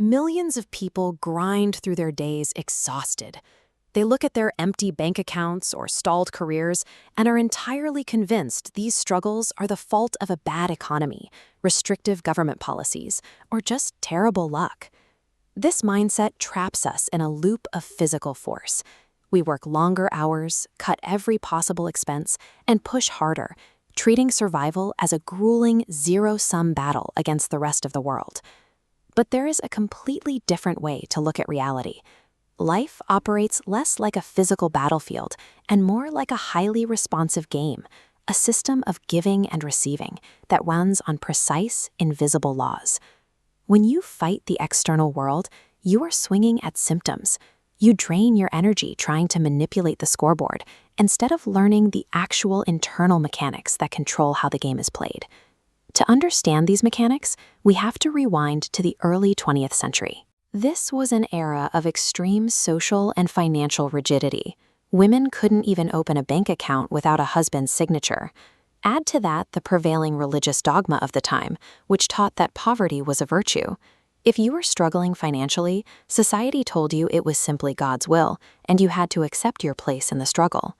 Millions of people grind through their days exhausted. They look at their empty bank accounts or stalled careers and are entirely convinced these struggles are the fault of a bad economy, restrictive government policies, or just terrible luck. This mindset traps us in a loop of physical force. We work longer hours, cut every possible expense, and push harder, treating survival as a grueling zero-sum battle against the rest of the world. But there is a completely different way to look at reality. Life operates less like a physical battlefield and more like a highly responsive game, a system of giving and receiving that runs on precise, invisible laws. When you fight the external world, you are swinging at symptoms. You drain your energy trying to manipulate the scoreboard instead of learning the actual internal mechanics that control how the game is played. To understand these mechanics, we have to rewind to the early 20th century. This was an era of extreme social and financial rigidity. Women couldn't even open a bank account without a husband's signature. Add to that the prevailing religious dogma of the time, which taught that poverty was a virtue. If you were struggling financially, society told you it was simply God's will, and you had to accept your place in the struggle.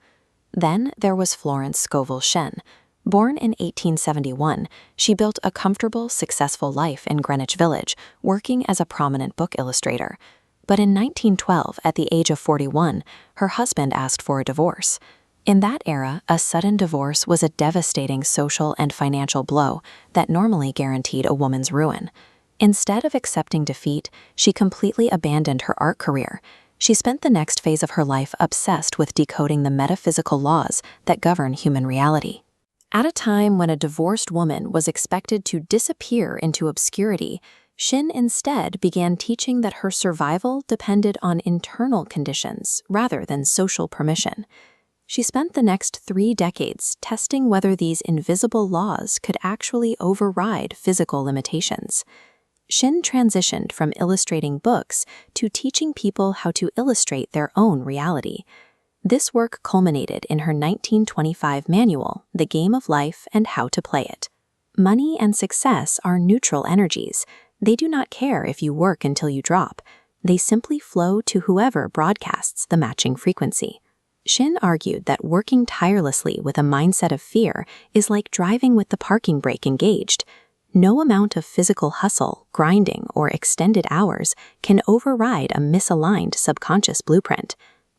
Then there was Florence Scovel Shinn. Born in 1871, she built a comfortable, successful life in Greenwich Village, working as a prominent book illustrator. But in 1912, at the age of 41, her husband asked for a divorce. In that era, a sudden divorce was a devastating social and financial blow that normally guaranteed a woman's ruin. Instead of accepting defeat, she completely abandoned her art career. She spent the next phase of her life obsessed with decoding the metaphysical laws that govern human reality. At a time when a divorced woman was expected to disappear into obscurity, Shinn instead began teaching that her survival depended on internal conditions rather than social permission. She spent the next 3 decades testing whether these invisible laws could actually override physical limitations. Shinn transitioned from illustrating books to teaching people how to illustrate their own reality. This work culminated in her 1925 manual, The Game of Life and How to Play It. Money and success are neutral energies. They do not care if you work until you drop. They simply flow to whoever broadcasts the matching frequency. Shinn argued that working tirelessly with a mindset of fear is like driving with the parking brake engaged. No amount of physical hustle, grinding, or extended hours can override a misaligned subconscious blueprint.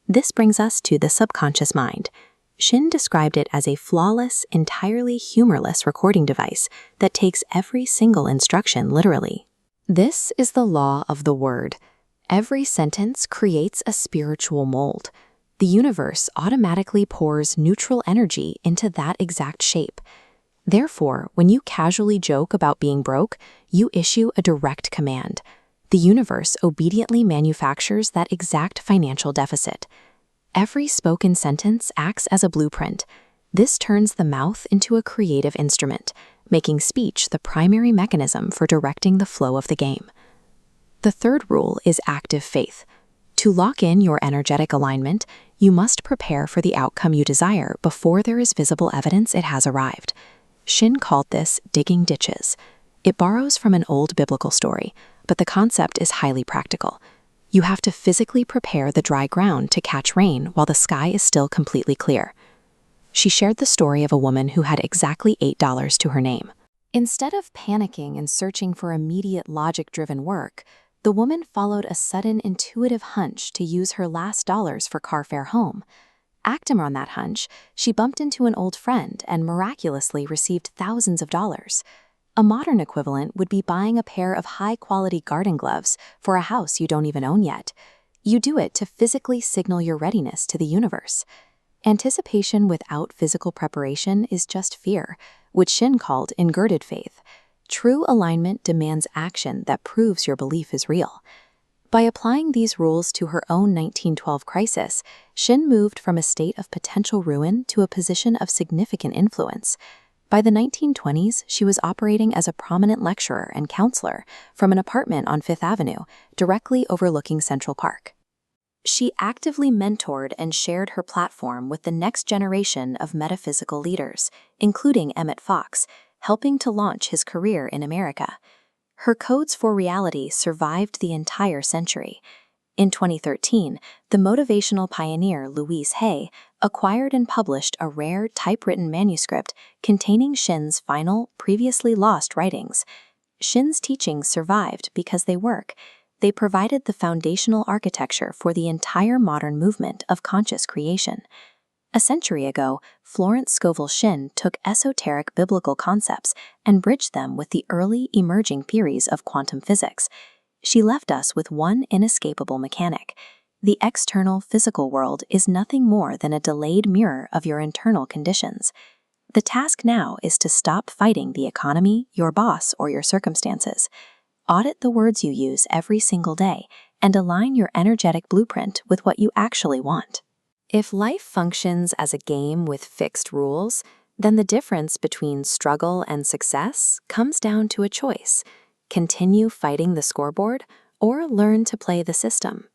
This brings us to the subconscious mind. Shinn described it as a flawless, entirely humorless recording device that takes every single instruction literally. This is the law of the word. Every sentence creates a spiritual mold. The universe automatically pours neutral energy into that exact shape. Therefore, when you casually joke about being broke, you issue a direct command. The universe obediently manufactures that exact financial deficit. Every spoken sentence acts as a blueprint. This turns the mouth into a creative instrument, making speech the primary mechanism for directing the flow of the game. The third rule is active faith. To lock in your energetic alignment, you must prepare for the outcome you desire before there is visible evidence it has arrived. Shinn called this digging ditches. It borrows from an old biblical story, but the concept is highly practical. You have to physically prepare the dry ground to catch rain while the sky is still completely clear. She shared the story of a woman who had exactly $8 to her name. Instead of panicking and searching for immediate logic-driven work, the woman followed a sudden intuitive hunch to use her last dollars for car fare home. Acting on that hunch, she bumped into an old friend and miraculously received thousands of dollars. A modern equivalent would be buying a pair of high-quality garden gloves for a house you don't even own yet. You do it to physically signal your readiness to the universe. Anticipation without physical preparation is just fear, which Shinn called ingirded faith. True alignment demands action that proves your belief is real. By applying these rules to her own 1912 crisis, Shinn moved from a state of potential ruin to a position of significant influence. By the 1920s, she was operating as a prominent lecturer and counselor from an apartment on Fifth Avenue, directly overlooking Central Park. She actively mentored and shared her platform with the next generation of metaphysical leaders, including Emmett Fox, helping to launch his career in America. Her codes for reality survived the entire century. In 2013, the motivational pioneer Louise Hay acquired and published a rare typewritten manuscript containing Shinn's final, previously lost writings. Shinn's teachings survived because they work. They provided the foundational architecture for the entire modern movement of conscious creation. A century ago, Florence Scovel Shinn took esoteric biblical concepts and bridged them with the early emerging theories of quantum physics. She left us with one inescapable mechanic. The external physical world is nothing more than a delayed mirror of your internal conditions. The task now is to stop fighting the economy, your boss, or your circumstances. Audit the words you use every single day and align your energetic blueprint with what you actually want. If life functions as a game with fixed rules, then the difference between struggle and success comes down to a choice: continue fighting the scoreboard or learn to play the system.